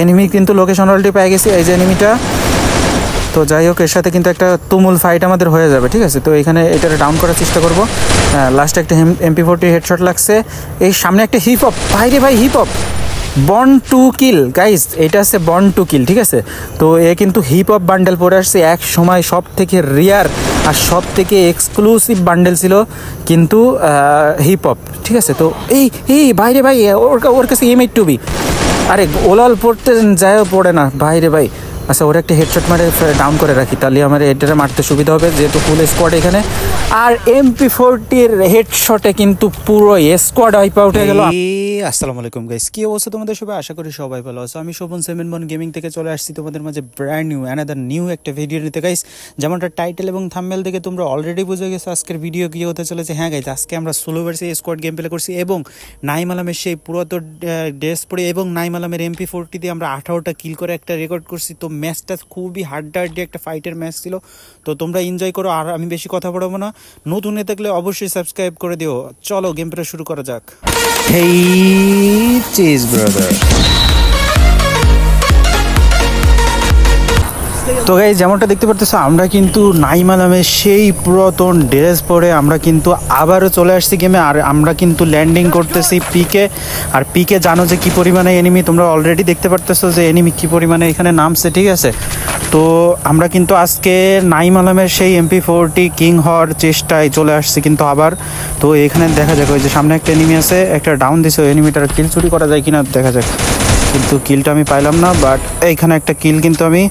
Enemy কিন্তু location already পেয়ে গেছি, এই যে এনিমিটা। তো যাই হোক, এর সাথে কিন্তু একটা তুমুল ফাইট আমাদের হয়ে যাবে, ঠিক আছে। তো এখানে এটা ডাউন করার চেষ্টা করবো। লাস্টে একটা MP40 হেডশট লাগছে। এই সামনে একটা হিপ হপ, ভাইরে ভাই hip hop born to kill guys, এটা আছে বর্ন টু কিল, ঠিক আছে। তো এ কিন্তু হিপ হপ বান্ডেল পরে আসছে, এক সময় সব থেকে রেয়ার আর সব থেকে এক্সক্লুসিভ বান্ডেল ছিল কিন্তু হিপ হপ, ঠিক আছে। তো এই বাইরে ভাই ওর কাছে M8 আরে ওলাল পড়তে যায় পড়ে না ভাইরে ভাই। আচ্ছা, ওরা একটা হেডশট মারে ডাউন করে রাখি, তাহলে আমার এটারে মারতে সুবিধা হবে, যেহেতু ফুল স্কোয়াড এখানে। আর MP40-র হেডশটে কিন্তু পুরো স্কোয়াড ওয়াইপ আউট হয়ে গেল। আসসালামু আলাইকুম গাইস, কি অবস্থা তোমাদের সবাই? আশা করি সবাই ভালো আছো। আমি শোভন 7 গেমিং থেকে চলে আসছি তোমাদের মাঝে ব্র্যান্ড নিউ একটা ভিডিও নিতে গাইস। যেমনটা টাইটেল এবং থাম্বনেল দেখে তোমরা অলরেডি বুঝে গেছো আজকের ভিডিও কি হতে চলেছে। হ্যাঁ গাইস, আজকে আমরা solo versus squad game play করছি এবং নাইম আলমের সেই পুরাতন ড্রেস পরে এবং নাইম আলমের MP40 দিয়ে আমরা 18টা কিল করে একটা রেকর্ড করছি। তো ম্যাচটা খুবই হাড্ডাহাড্ডি একটা ফাইটের ম্যাচ ছিল। তো তোমরা এনজয় করো, আর আমি বেশি কথা বলবো না। নতুন হয়ে থাকলে অবশ্যই সাবস্ক্রাইব করে দিও। চলো গেম প্লে শুরু করা যাক। হেই চিজ ব্রাদার। তো গাইস, যেমনটা দেখতে পারতেছো আমরা কিন্তু নাইম আলমের সেই পুরাতন ড্রেস পরে আমরা কিন্তু আবারও চলে আসছি গেমে। আর আমরা কিন্তু ল্যান্ডিং করতেছি পিকে। আর পিকে জানো যে কী পরিমাণে এনিমি, তোমরা অলরেডি দেখতে পারতেছো যে এনিমি কী পরিমাণে এখানে নামছে, ঠিক আছে। তো আমরা কিন্তু আজকে নাইম আলমের সেই MP40 কিং হওয়ার চেষ্টায় চলে আসছি কিন্তু আবার। তো এখানে দেখা যাক, ওই যে সামনে একটা এনিমি আছে, একটা ডাউন দিছে, ওই এনিমিটার কিল চুরি করা যায় কিনা দেখা যাক। কিন্তু কিলটা আমি পাইলাম না, বাট এইখানে একটা কিল কিন্তু আমি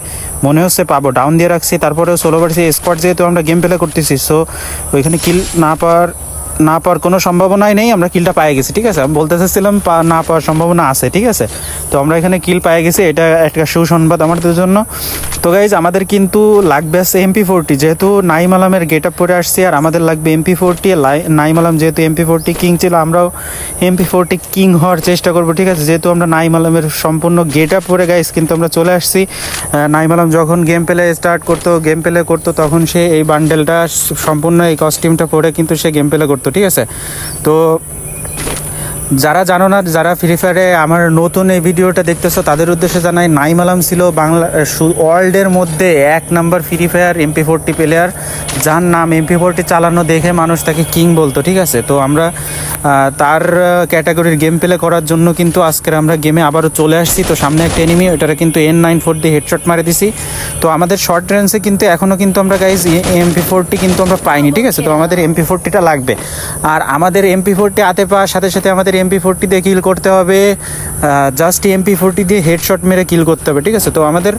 মনে হচ্ছে পাবো। ডাউন দিয়ে রাখছি, তারপরেও সোলো ভার্সেস স্কোয়াড যেহেতু আমরা গেম প্লে করতেছি, সো ওইখানে কিল না পাওয়ার কোনো সম্ভাবনাই নেই। আমরা কিলটা পেয়ে গেছি, ঠিক আছে। আমি বলতে চাচ্ছিলাম না পাওয়ার সম্ভাবনা আছে, ঠিক আছে। তো আমরা এখানে কিল পেয়ে গেছি, এটা একটা সুসংবাদ আমাদের জন্য। তো গাইজ, আমাদের কিন্তু লাগবে আছে MP40, যেহেতু নাইম আলমের গেট আপ পরে আসছি, আর আমাদের লাগবে MP40। নাইম আলম যেহেতু MP40 কিং ছিল, আমরাও MP40 কিং হওয়ার চেষ্টা করবো, ঠিক আছে। যেহেতু আমরা নাইম আলমের সম্পূর্ণ গেট আপ পরে গাইজ কিন্তু আমরা চলে আসছি। নাইম আলম যখন গেম প্লে করতো তখন সে এই বান্ডেলটা সম্পূর্ণ এই কস্টিউমটা পরে কিন্তু সে গেম প্লে করতো, ঠিক আছে। তো যারা জানো না, যারা ফ্রি ফায়ারে আমার নতুন এই ভিডিওটা দেখতেছো তাদের উদ্দেশ্যে জানাই, নাইম আলম ছিল বাংলা ওয়ার্ল্ডের মধ্যে 1 number free fire MP40 player, যার নাম MP40 চালানো দেখে মানুষ তাকে কিং বলতো, ঠিক আছে। তো আমরা তার ক্যাটাগরির গেম প্লে করার জন্য কিন্তু আজকের আমরা গেমে আবারও চলে আসছি। তো সামনে একটা এনিমি, ওটারে কিন্তু N94 দিয়ে হেডশট মারে দিছি। তো আমাদের শর্ট রেঞ্জে কিন্তু এখনও কিন্তু আমরা গাইজ MP40 কিন্তু আমরা পাইনি, ঠিক আছে। তো আমাদের MP40টা লাগবে। আর আমাদের MP40 হাতে পাওয়ার সাথে সাথে আমাদের MP40 দিয়ে কিল করতে হবে, জাস্ট MP40 দিয়ে হেডশট মেরে কিল করতে হবে, ঠিক আছে। তো আমাদের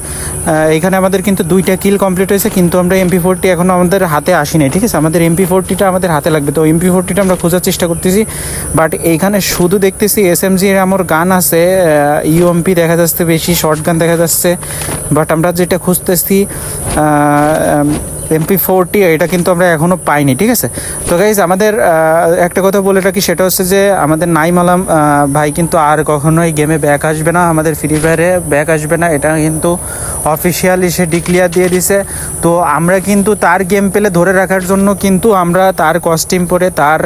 এখানে আমাদের কিন্তু 2টা কিল কমপ্লিট হয়েছে, কিন্তু আমরা MP40 এখনও আমাদের হাতে আসি নাই, ঠিক আছে। আমাদের MP40টা আমাদের হাতে লাগবে। তো MP40টা আমরা খোঁজার চেষ্টা করতেছি, বাট এইখানে শুধু দেখতেছি SMG এর আমার গান আছে, UMP দেখা যাচ্ছে, বেশি শর্ট গান দেখা যাচ্ছে, বাট আমরা যেটা খুঁজতেছি MP40 এটা কিন্তু আমরা এখনও পাইনি, ঠিক আছে। তো গাইজ, আমাদের একটা কথা বলে রাখি, সেটা হচ্ছে যে আমাদের নাইম আলম ভাই কিন্তু আর কখনোই গেমে ব্যাক আসবে না, আমাদের ফ্রি ফায়ারে ব্যাক আসবে না, এটা কিন্তু অফিসিয়ালি সে ডিক্লেয়ার দিয়ে দিছে। তো আমরা কিন্তু তার গেম প্লে ধরে রাখার জন্য কিন্তু আমরা তার কস্টিউম পরে তার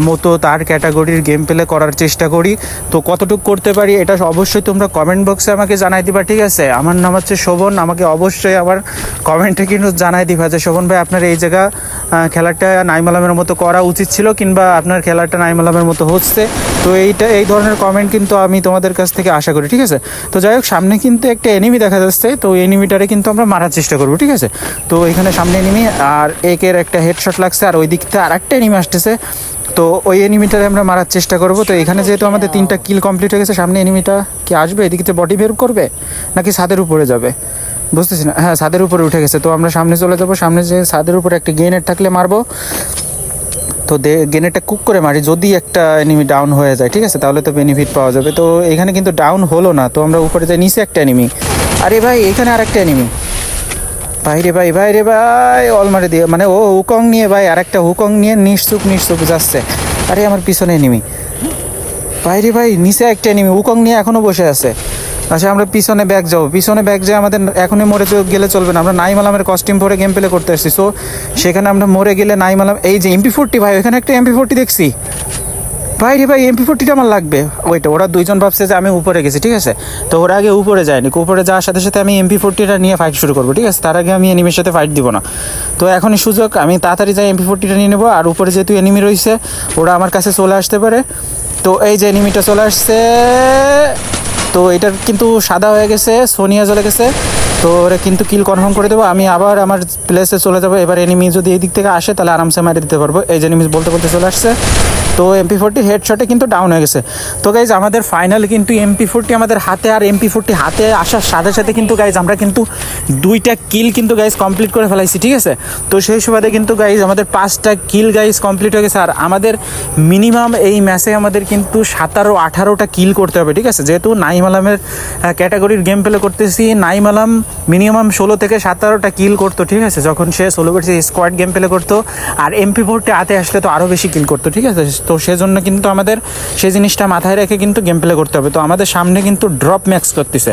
মতো তার ক্যাটাগরির গেম প্লে করার চেষ্টা করি। তো কতটুকু করতে পারি এটা অবশ্যই তোমরা কমেন্ট বক্সে আমাকে জানাই দিবা, ঠিক আছে। আমার নাম হচ্ছে শোভন, আমাকে অবশ্যই আমার কমেন্টে কিন্তু জানাই দিবা যে শোভন ভাই, আপনার এই জায়গা খেলাটা নাইম আলমের মতো করা উচিত ছিল, কিংবা আপনার খেলাটা নাইম আলমের মতো হচ্ছে। তো এই ধরনের কমেন্ট কিন্তু আমি তোমাদের কাছ থেকে আশা করি, ঠিক আছে। তো যাই হোক, সামনে কিন্তু একটা এনিমি দেখা যাচ্ছে, তো এনিমিটারে কিন্তু আমরা মারার চেষ্টা করবো, ঠিক আছে। তো এখানে সামনে এনিমি, আর একের একটা হেডশট লাগছে, আর ওই দিক থেকে আরেকটা এনিমি আসতেছে। তো ওই এনিমিটারে আমরা মারার চেষ্টা করবো। তো এখানে যেহেতু আমাদের 3টা কিল কমপ্লিট হয়ে গেছে, সামনে এনিমিটা কি আসবে, এদিকে বডি বের করবে নাকি ছাদের উপরে যাবে বুঝতেছি না। হ্যাঁ, ছাদের উপরে উঠে গেছে। তো আমরা সামনে চলে যাবো, সামনে যে ছাদের উপরে একটা গ্রেনেড থাকলে মারবো। তো গ্রেনেডটা কুক করে মারি, যদি একটা এনিমি ডাউন হয়ে যায়, ঠিক আছে, তাহলে তো বেনিফিট পাওয়া যাবে। তো এখানে কিন্তু ডাউন হলো না, তো আমরা উপরে যাই, নিচে একটা এনিমি। আরে ভাই, এখানে আরেকটা এনিমি, ভাই রে ভাই অল মারে দিয়ে, মানে ও হুকং নিয়ে ভাই, আরেকটা হুকং নিয়ে নিশ্চুপ যাচ্ছে। আরে আমার পিছনে এনিমি, ভাই রে ভাই, নিচে একটা এনিমি হুকং নিয়ে এখনও বসে আছে। আচ্ছা, আমরা পিছনে ব্যাক যাই, আমাদের এখনই মরে গেলে চলবে না। আমরা নাইম আলমের কস্টিউম পরে গেম প্লে করতে আসছি, সো সেখানে আমরা মরে গেলে নাইম আলম, এই যে MP40 ভাই, ওইখানে একটা MP40 দেখছি, ভাই রে ভাই MP40 আমার লাগবে। ওইটা ওরা দুইজন ভাবছে যে আমি উপরে গেছি, ঠিক আছে। তো ওরা আগে উপরে যায়নি, উপরে যাওয়ার সাথে সাথে আমি MP40টা নিয়ে ফাইট শুরু করবো, ঠিক আছে। তার আগে আমি এনিমির সাথে ফাইট দিব না। তো এখনই সুযোগ, আমি তাড়াতাড়ি যাই MP40টা নিয়ে নেবো। আর উপরে যেহেতু এনিমি রয়েছে ওরা আমার কাছে চলে আসতে পারে। তো এই যে এনিমিটা চলে আসছে, তো এটার কিন্তু সাদা হয়ে গেছে, সোনিয়া চলে গেছে। তো ওরা কিন্তু কিল কনফার্ম করে দেবো। আমি আবার আমার প্লেসে চলে যাবো। এবার এনিমি যদি এই দিক থেকে আসে তাহলে আরামসে মারি দিতে পারবো। এই যে এনিমি বলতে বলতে চলে আসছে। তো MP40 হেডশটে কিন্তু ডাউন হয়ে গেছে। তো গাইজ আমাদের ফাইনাল কিন্তু MP40 আমাদের হাতে, আর MP40 হাতে আসার সাথে সাথে কিন্তু গাইজ আমরা কিন্তু 2টা কিল কিন্তু গাইজ কমপ্লিট করে ফেলাইছি, ঠিক আছে। তো সেই সুবাদে কিন্তু গাইজ আমাদের 5টা কিল গাইজ কমপ্লিট হয়ে গেছে। আর আমাদের মিনিমাম এই ম্যাচে আমাদের কিন্তু 17-18টা কিল করতে হবে, ঠিক আছে। যেহেতু নাইম আলমের ক্যাটাগরির গেম প্লে করতেছি, নাইম আলম মিনিমাম 16 থেকে 17টা কিল করতো, ঠিক আছে, যখন সে 16 ভার্সেস স্কোয়াড গেম প্লে করতো। আর MP40 হাতে আসলে তো আরও বেশি কিল করতো, ঠিক আছে। তো সেজন্য কিন্তু আমাদের সেই জিনিসটা মাথায় রেখে কিন্তু গেম প্লে করতে হবে। তো আমাদের সামনে কিন্তু ড্রপ ম্যাক্স করতেছে।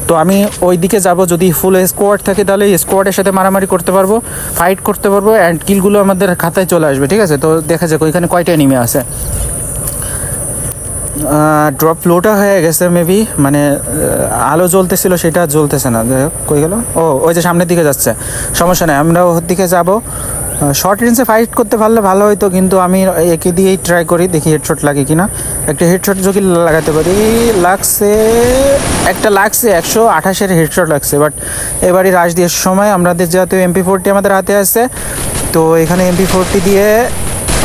তো আমি ওই দিকে যাবো, যদি ফুল স্কোয়াড থাকে তাহলে স্কোয়াডের সাথে মারামারি করতে পারবো, ফাইট করতে পারবো, অ্যান্ড কিলগুলো আমাদের খাতায় চলে আসবে, ঠিক আছে। তো দেখা যাক ওইখানে কয়টা এনিমি আছে। ড্রপ লোটা হয়ে গেছে মেবি, মানে আলো জ্বলতেছিল সেটা জ্বলতেছে না। কই গেল? ও ওই যে সামনের দিকে যাচ্ছে, সমস্যা নেই, আমরা ওর দিকে যাবো। শর্ট রেঞ্জে ফাইট করতে পারলে ভালো হতো, কিন্তু আমি একে দিয়েই ট্রাই করি, দেখি হেডশট লাগে কিনা। একটা হেডশট যদি লাগাতে পারি, লাগছে, একটা লাগছে 128-এর হেডশট লাগছে। বাট এবারই রাশ দিয়ে সময় আমাদের যেহেতু MP40 আমাদের হাতে আছে, তো এখানে MP40 দিয়ে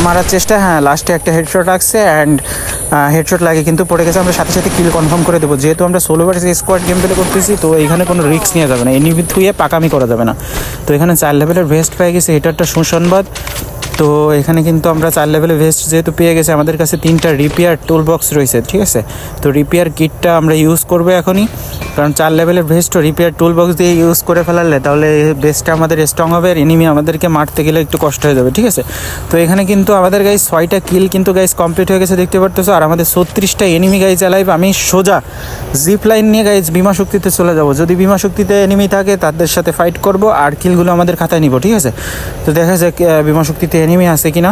মারার চেষ্টা। হ্যাঁ, লাস্টে একটা হেডশট লাগছে, অ্যান্ড হেডশট লাগে কিন্তু পড়ে গেছে। আমরা সাথে সাথে কিল কনফার্ম করে দেবো। যেহেতু আমরা 16 ভার্সেস স্কোয়াড গেম প্লে করতেছি, তো এখানে কোনো রিস্ক নেওয়া যাবে না, এনিমি থুয়ে পাকামি করা যাবে না। তো এখানে 4 লেভেলের ভেস্ট পেয়ে গেছে, এটা একটা সুসংবাদ। তো এখানে কিন্তু আমরা 4 লেভেলের ভেস্ট যেহেতু পেয়ে গেছে, আমাদের কাছে 3টা রিপেয়ার টুল বক্স রয়েছে, ঠিক আছে। তো রিপেয়ার কিটটা আমরা ইউজ করবো এখনই, কারণ 4 লেভেলের ভেস্টও রিপেয়ার টুল বক্স দিয়ে ইউজ করে ফেলালে তাহলে ভেস্টটা আমাদের স্ট্রং হবে, আর এনিমি আমাদেরকে মারতে গেলে একটু কষ্ট হয়ে যাবে, ঠিক আছে। তো এখানে কিন্তু আমাদের গাইজ 6টা কিল কিন্তু গাইজ কমপ্লিট হয়ে গেছে, দেখতে পারতেছো। আর আমাদের 36টা এনিমি গাইজ অ্যালাইভ। আমি সোজা জিপ লাইন নিয়ে গাইজ বিমা শক্তিতে চলে যাব। যদি বিমা শক্তিতে এনিমি থাকে তাদের সাথে ফাইট করব, আর কিলগুলো আমাদের খাতায় নিব, ঠিক আছে। তো দেখা যাক বিমা শক্তিতে এনিমি আছে কিনা।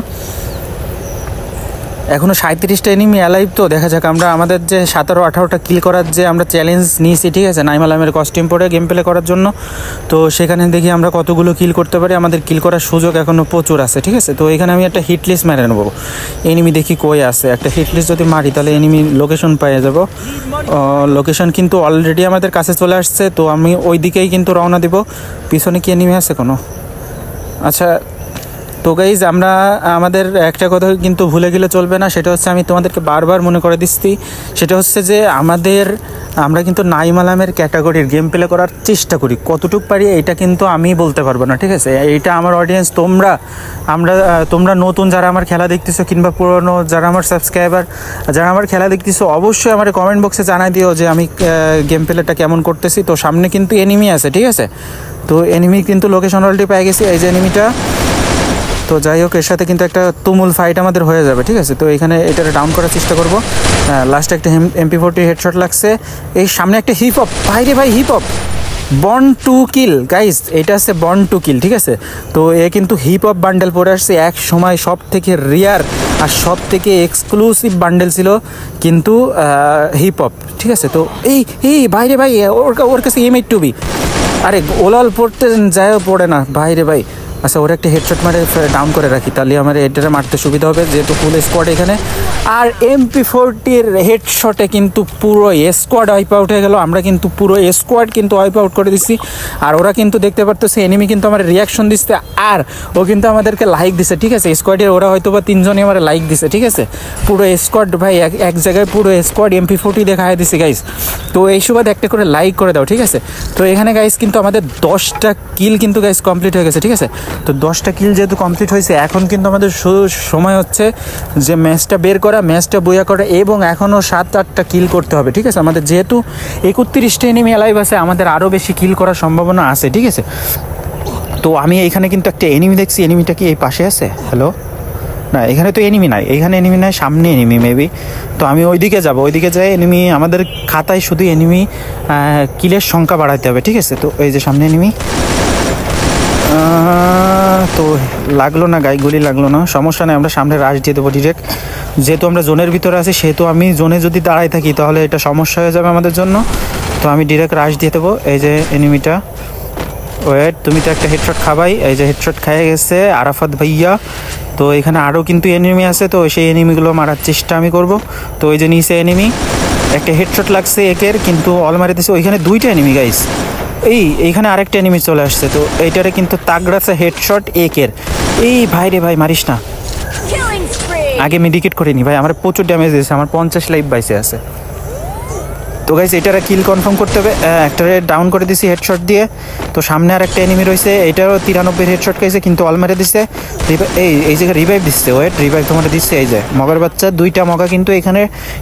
এখনও 37টা এনিমি অ্যালাইভ। তো দেখা যাক, আমরা আমাদের যে 17-18টা কিল করার যে আমরা চ্যালেঞ্জ নিয়েছি, ঠিক আছে, নাইম আলমের কস্টিউম পরে গেম প্লে করার জন্য। তো সেখানে দেখি আমরা কতগুলো কিল করতে পারি। আমাদের কিল করার সুযোগ এখনও প্রচুর আছে, ঠিক আছে। তো এখানে আমি একটা হিট লিস্ট মেরে নেবো, এনিমি দেখি কই আছে। একটা হিট লিস্ট যদি মারি তাহলে এনিমি লোকেশন পেয়ে যাব। লোকেশন কিন্তু অলরেডি আমাদের কাছে চলে আসছে। তো আমি ওই দিকেই কিন্তু রওনা দিব। পিছনে কি এনিমি আছে কোনো? আচ্ছা, তো গাইজ আমরা আমাদের একটা কথা কিন্তু ভুলে গেলে চলবে না, সেটা হচ্ছে আমি তোমাদেরকে বারবার মনে করে দিচ্ছি, সেটা হচ্ছে যে আমরা কিন্তু নাইম আলমের ক্যাটাগরির গেম প্লে করার চেষ্টা করি, কতটুকু পারি এটা কিন্তু আমি বলতে পারবো না, ঠিক আছে। এইটা আমার অডিয়েন্স, তোমরা নতুন যারা আমার খেলা দেখতেছো, কিংবা পুরনো যারা আমার সাবস্ক্রাইবার যারা আমার খেলা দেখতেছো, অবশ্যই আমার কমেন্ট বক্সে জানাই দিও যে আমি গেম প্লেটা কেমন করতেছি। তো সামনে কিন্তু এনিমি আছে, ঠিক আছে। তো এনিমি কিন্তু লোকেশন অলরেডি পেয়ে গেছি, এই যে এনিমিটা। তো যাই হোক, এর সাথে কিন্তু একটা তুমুল ফাইট আমাদের হয়ে যাবে, ঠিক আছে। তো এখানে এটা ডাউন করার চেষ্টা করবো। লাস্টে একটা MP40 হেডশট লাগছে। এই সামনে একটা হিপ হপ, ভাই রে ভাই, hip hop born to kill guys, এটা আছে বর্ন টু কিল, ঠিক আছে। তো এ কিন্তু হিপ হপ বান্ডেল পরে আসছে, এক সময় সব থেকে রেয়ার আর সব থেকে এক্সক্লুসিভ বান্ডেল ছিল কিন্তু হিপ হপ, ঠিক আছে। তো এই ভাইরে ভাই, ওর কাছে M8-2B, আরে ওলাল পড়তে যায় পড়ে না, ভাইরে ভাই। আচ্ছা, ওরা একটা হেডশট মারে ডাউন করে রাখি, তাহলে আমার এটারে মারতে সুবিধা হবে, যেহেতু ফুল স্কোয়াড এখানে। আর MP40-র হেডশটে কিন্তু পুরো স্কোয়াড ওয়াইপ আউট হয়ে গেল। আমরা কিন্তু পুরো স্কোয়াড কিন্তু ওয়াইপ আউট করে দিচ্ছি। আর ওরা কিন্তু দেখতে পারতেছে এনিমি কিন্তু আমার রিয়াকশন দিচ্ছে, আর ও কিন্তু আমাদেরকে লাইক দিছে, ঠিক আছে। স্কোয়াডের ওরা হয়তো বা 3জনই আমার লাইক দিছে, ঠিক আছে। পুরো স্কোয়াড ভাই এক জায়গায় পুরো স্কোয়াড MP40 দেখায় দিছে গাইস। তো এই সুবাদে একটা করে লাইক করে দাও, ঠিক আছে। তো এখানে গাইস কিন্তু আমাদের 10টা কিল কিন্তু গাইস কমপ্লিট হয়ে গেছে, ঠিক আছে। তো 10টা কিল যেহেতু কমপ্লিট হয়েছে, এখন কিন্তু আমাদের সময় হচ্ছে যে ম্যাচটা বের করা, ম্যাচটা বইয়া করা, এবং এখনও 7-8টা কিল করতে হবে, ঠিক আছে। আমাদের যেহেতু 31টা এনিমি অ্যালাইভ আছে, আমাদের আরও বেশি কিল করার সম্ভাবনা আছে, ঠিক আছে। তো আমি এইখানে কিন্তু একটা এনিমি দেখছি, এনিমিটা কি এই পাশে আছে? হ্যালো, না এখানে তো এনিমি নাই, এইখানে এনিমি নাই, সামনে এনিমি মেবি। তো আমি ওইদিকে যাবো, ওইদিকে যাই এনিমি, আমাদের খাতায় শুধু এনিমি কিলের সংখ্যা বাড়াইতে হবে, ঠিক আছে। তো এই যে সামনে এনিমি, তো লাগলো না গাই, গুলি লাগলো না, সমস্যা নেই, আমরা সামনে রাশ দিয়ে দেবো ডিরেক্ট। যেহেতু আমরা জোনের ভিতরে আছি সেহেতু আমি জোনে যদি দাঁড়াই থাকি তাহলে এটা সমস্যা হয়ে যাবে আমাদের জন্য। তো আমি ডিরেক্ট রাশ দিয়ে দেবো। এই যে এনিমিটা, ওয়েট, তুমি তো একটা হেডশট খাবাই। এই যে হেডশট খেয়ে গেছে আরাফাত ভাইয়া। তো এখানে আরও কিন্তু এনিমি আছে, তো সেই এনিমিগুলো মারার চেষ্টা আমি করব। তো ওই যে নিচে এনিমি, একটা হেডশট লাগছে একের, কিন্তু অল মারি দিচ্ছে। ওইখানে দুইটা এনিমি গাইস, এইখানে আরেকটা এনিমি চলে আসছে। তো এইটারে কিন্তু তাগড়াছে হেডশট একের। এই ভাই রে ভাই, মারিস না, আগে মেডিকেট করিনি ভাই, আমার প্রচুর ড্যামেজ দিয়েছে, আমার 50 লাইফ বাইসে আছে। তো গাইস এটারে কিল কনফার্ম করতে হবে। একটা ডাউন করে দিছি হেডশট দিয়ে। তো সামনে আর একটা এনিমি রয়েছে, এটারও 93 হেডশট খাইছে, কিন্তু অল মেরে দিচ্ছে। এই জায়গায় রিভাইভ দিচ্ছে, ওয়েট, রিভাইভ তোমার দিচ্ছে। এই যে মগার বাচ্চা, দুইটা মগা কিন্তু এখানে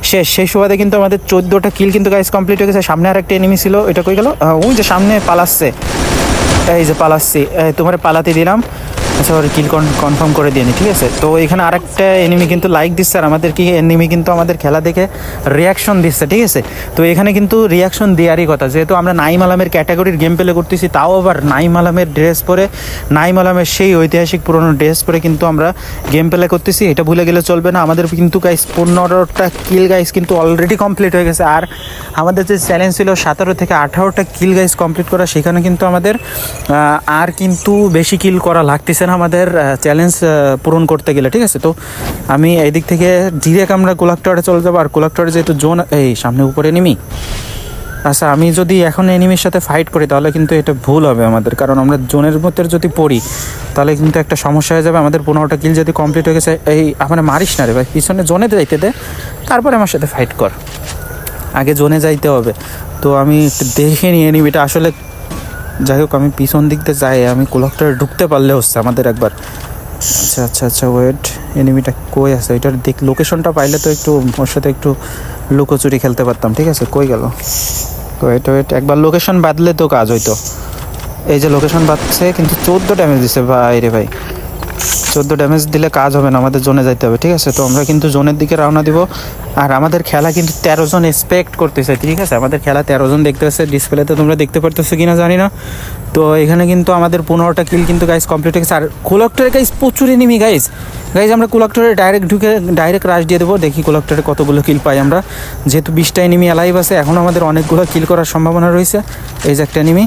শেষ। সেই সুবাদে কিন্তু আমাদের 14টা কিল কিন্তু গাইস কমপ্লিট হয়ে গেছে। সামনে আর একটা এনিমি ছিল, এটা কই গেল? ওই যে সামনে পালাচ্ছে, এই যে পালাচ্ছি, তোমার পালাতে দিলাম। আচ্ছা, ওর কিল কনফার্ম করে দিয়ে নি, ঠিক আছে। তো এখানে আরেকটা এনিমি কিন্তু লাইক দিচ্ছে, আর আমাদের কি এনিমি কিন্তু আমাদের খেলা দেখে রিয়াকশন দিচ্ছে, ঠিক আছে। তো এখানে কিন্তু রিয়াকশন দেওয়ারই কথা, যেহেতু আমরা নাইম আলমের ক্যাটাগরির গেম প্লে করতেছি, তাও আবার নাইম আলমের ড্রেস পরে, নাইম আলমের সেই ঐতিহাসিক পুরনো ড্রেস পরে কিন্তু আমরা গেম প্লে করতেছি, এটা ভুলে গেলে চলবে না। আমাদের কিন্তু গাইস 15টা কিল গাইস কিন্তু অলরেডি কমপ্লিট হয়ে গেছে। আর আমাদের যে চ্যালেঞ্জ ছিল 17 থেকে 18টা কিল গাইস কমপ্লিট করা, সেখানে কিন্তু আমাদের আর কিন্তু বেশি কিল করা লাগতেছে না আমাদের চ্যালেঞ্জ পূরণ করতে গেলে, ঠিক আছে। তো আমি এই দিক থেকে ডিরেক্ট আমরা কোলাক্টরে চলে যাবো। আর কোলাক্টরে যেহেতু জোন, এই সামনে উপরে এনিমি। আচ্ছা, আমি যদি এখন এনিমির সাথে ফাইট করি তাহলে কিন্তু এটা ভুল হবে আমাদের, কারণ আমরা জোনের মধ্যে যদি পড়ি তাহলে কিন্তু একটা সমস্যা হয়ে যাবে। আমাদের 15টা কিল যদি কমপ্লিট হয়ে গেছে, এই আমার মারিস না রে ভাই, পিছনে জোনে যাইতে দে, তারপরে আমার সাথে ফাইট কর, আগে জোনে যাইতে হবে। তো আমি দেখে নিই এনিমিটা আসলে, যাই হোক আমি পিছন দিক দিয়ে যাই, আমি কোলাক্টরে ঢুকতে পারলে হচ্ছে আমাদের একবার। আচ্ছা আচ্ছা আচ্ছা, ওয়েট, এনিমিটা কই আছে? এটার দিক লোকেশনটা পাইলে তো একটু ওর সাথে একটু লুকোচুরি খেলতে পারতাম, ঠিক আছে। কই গেল? ওয়েট ওয়েট, একবার লোকেশন বাদলে তো কাজ হইতো। এই যে লোকেশন বাদছে, কিন্তু 14 ড্যামেজ দিচ্ছে ভাই রে ভাই। 14 ড্যামেজ দিলে কাজ হবে না, আমাদের জোনে যাইতে হবে, ঠিক আছে। তো আমরা কিন্তু জোনের দিকে রওনা দিব। আর আমাদের খেলা কিন্তু 13 জন এক্সপেক্ট করতেছে, ঠিক আছে। আমাদের খেলা 13 জন দেখতে পাচ্ছে, ডিসপ্লেতে তোমরা দেখতে পারতেছো কিনা জানি না। তো এখানে কিন্তু আমাদের 15টা কিল কিন্তু গাইস কমপ্লিট হয়ে গেছে। আর কোলাক্টরে গাইস প্রচুর এনিমি গাইস। আমরা কোলাক্টরে ডাইরেক্ট ঢুকে ডাইরেক্ট রাশ দিয়ে দেবো, দেখি কোলাক্টরে কতগুলো কিল পাই আমরা। যেহেতু 20টা এনিমি অ্যালাইভ আছে, এখন আমাদের অনেকগুলো কিল করার সম্ভাবনা রয়েছে। এই যে একটা এনিমি,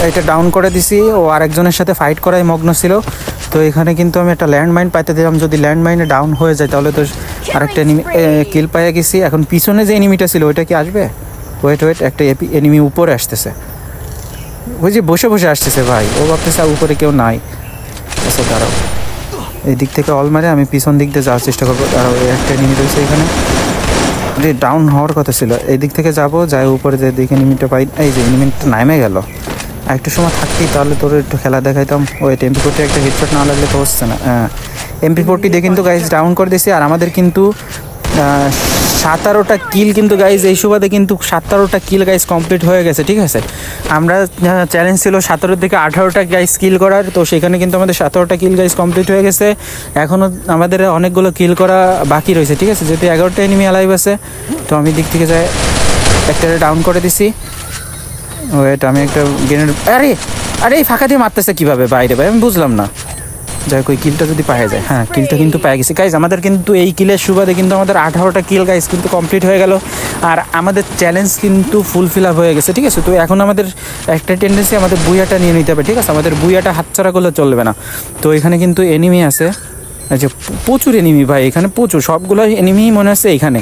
এটা ডাউন করে দিছি, ও আরেকজনের সাথে ফাইট করাই মগ্ন ছিল। তো এখানে কিন্তু আমি একটা ল্যান্ডমাইন পাইতে দিলাম, যদি ল্যান্ডমাইনে ডাউন হয়ে যায় তাহলে তো আরেকটা এনিমি কিল পাইয়া গেছি। এখন পিছনে যে এনিমিটা ছিল ওইটা কি আসবে? ওয়েট ওয়েট, একটা এনিমি উপরে আসতেছে, ওই যে বসে বসে আসতেছে ভাই, ও ভাবতেছে উপরে কেউ নাই। আচ্ছা দাঁড়াও, এই দিক থেকে অল মারে আমি পিছন দিক দিয়ে যাওয়ার চেষ্টা করবো। দাঁড়াও, একটা এনিমি রয়েছে এখানে, যে ডাউন হওয়ার কথা ছিল। এই দিক থেকে যাবো, যাই উপরে যে দিকে এনিমিটা পাই। এই যে এনিমিটা নামে গেল, একটু সময় থাকতেই তাহলে তোর একটু খেলা দেখাইতাম। ওয়েট, MP40 একটা হেডশট না লাগলে তো হচ্ছে না। MP40 দিয়ে কিন্তু গাইজ ডাউন করে দিয়েছি। আর আমাদের কিন্তু 17টা কিল কিন্তু গাইজ এই সুবাদে কিন্তু 17টা কিল গাইজ কমপ্লিট হয়ে গেছে, ঠিক আছে। আমরা চ্যালেঞ্জ ছিল 17 থেকে 18টা গাইজ কিল করার, তো সেখানে কিন্তু আমাদের 17টা কিল গাইজ কমপ্লিট হয়ে গেছে। এখনও আমাদের অনেকগুলো কিল করা বাকি রয়েছে, ঠিক আছে। যেহেতু 11টা এনিমি অ্যালাইভ আছে, তো আমি দিক থেকে যাই একটা ডাউন করে দিছি। ওয়েট, আমি একটা গ্রেনেড, আরে আরে এই ফাঁকা দিয়ে মারতেছে কীভাবে বাইরে ভাই, আমি বুঝলাম না। যাই হোক, ওই কিলটা যদি পাওয়া যায়, হ্যাঁ কিলটা কিন্তু পেয়ে গেছি গাইজ। আমাদের কিন্তু এই কিলের সুবাদে কিন্তু আমাদের 18টা কিল গাইজ কিন্তু কমপ্লিট হয়ে গেল। আর আমাদের চ্যালেঞ্জ কিন্তু ফুলফিল আপ হয়ে গেছে, ঠিক আছে। তো এখন আমাদের একটা টেন্ডেন্সি, আমাদের বুইয়াটা নিয়ে নিতে হবে, ঠিক আছে। আমাদের বুইয়াটা হাতছাড়া করলে চলবে না। তো এখানে কিন্তু এনিমি আছে, আচ্ছা প্রচুর এনিমি ভাই, এখানে প্রচুর, সবগুলো এনিমি মনে হচ্ছে এখানে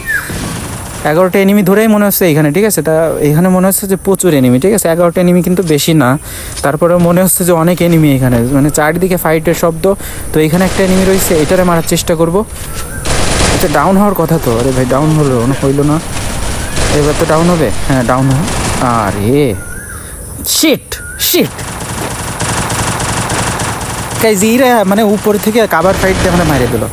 11টা এনিমি ধরেই মনে হচ্ছে এখানে, ঠিক আছে। তা এখানে মনে হচ্ছে যে প্রচুর এনিমি, ঠিক আছে। 11টা এনিমি কিন্তু বেশি না, তারপরেও মনে হচ্ছে যে অনেক এনিমি এখানে, মানে চারিদিকে ফাইটের শব্দ। তো এখানে একটা এনিমি রয়েছে, এটারে মারার চেষ্টা করব। এটা ডাউন হওয়ার কথা তো, আরে ভাই ডাউন হইলো না, এবার তো ডাউন হবে, হ্যাঁ ডাউন হবে। আরে শিট শিট গাইজ, এইরা মানে উপর থেকে কাভার ফাইট দিয়ে আমরা মারিয়ে দিল।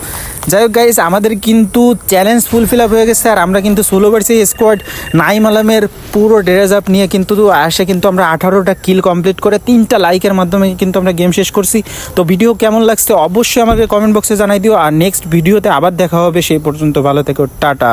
যাই হোক গাইজ, আমাদের কিন্তু চ্যালেঞ্জ ফুলফিল আপ হয়ে গেছে। আর আমরা কিন্তু সোলো ভার্সেস স্কোয়াড নাইম আলমের পুরো ড্রেস আপ নিয়ে কিন্তু আসে কিন্তু আমরা 18টা কিল কমপ্লিট করে 3টা লাইকের মাধ্যমে কিন্তু আমরা গেম শেষ করছি। তো ভিডিও কেমন লাগছে অবশ্যই আমাকে কমেন্ট বক্সে জানাই দিও। আর নেক্সট ভিডিওতে আবার দেখা হবে, সেই পর্যন্ত ভালো থেকো, টাটা।